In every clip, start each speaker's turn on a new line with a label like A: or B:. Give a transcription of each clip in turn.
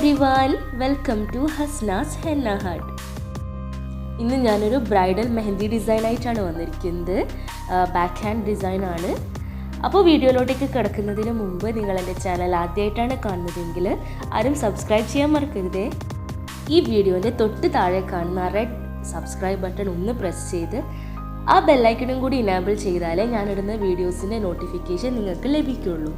A: everyone, welcome to Hasna's Henna Hut. ഇന്ന് ഞാനൊരു bridal mehndi design ആയിട്ടാണ് വന്നിരിക്കുന്നത്. ബാക്ക് ഹാൻഡ് ഡിസൈൻ ആണ്. അപ്പോൾ വീഡിയോയിലോട്ടേക്ക് കിടക്കുന്നതിന് മുമ്പ് നിങ്ങൾ എൻ്റെ ചാനൽ ആദ്യമായിട്ടാണ് കാണുന്നതെങ്കിൽ ആരും സബ്സ്ക്രൈബ് ചെയ്യാൻ മറക്കരുതേ. ഈ വീഡിയോൻ്റെ തൊട്ട് താഴെ കാണുന്ന റെഡ് സബ്സ്ക്രൈബ് ബട്ടൺ ഒന്ന് പ്രസ് ചെയ്ത് ആ ബെല്ലൈക്കണും കൂടി ഇനാബിൾ ചെയ്താലേ ഞാനിടുന്ന വീഡിയോസിൻ്റെ നോട്ടിഫിക്കേഷൻ നിങ്ങൾക്ക് ലഭിക്കുള്ളൂ.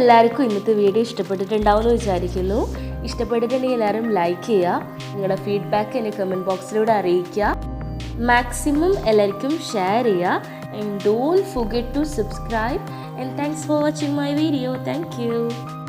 A: എല്ലാവർക്കും ഇന്നത്തെ വീഡിയോ ഇഷ്ടപ്പെട്ടിട്ടുണ്ടാവുമെന്ന് വിചാരിക്കുന്നു. ഇഷ്ടപ്പെട്ടിട്ടുണ്ടെങ്കിൽ എല്ലാവരും ലൈക്ക് ചെയ്യുക, നിങ്ങളുടെ ഫീഡ്ബാക്ക് എന്നെ കമൻറ്റ് ബോക്സിലൂടെ അറിയിക്കുക. മാക്സിമം എല്ലാവർക്കും ഷെയർ ചെയ്യുക. And don't forget to subscribe. And thanks for watching my video. Thank you.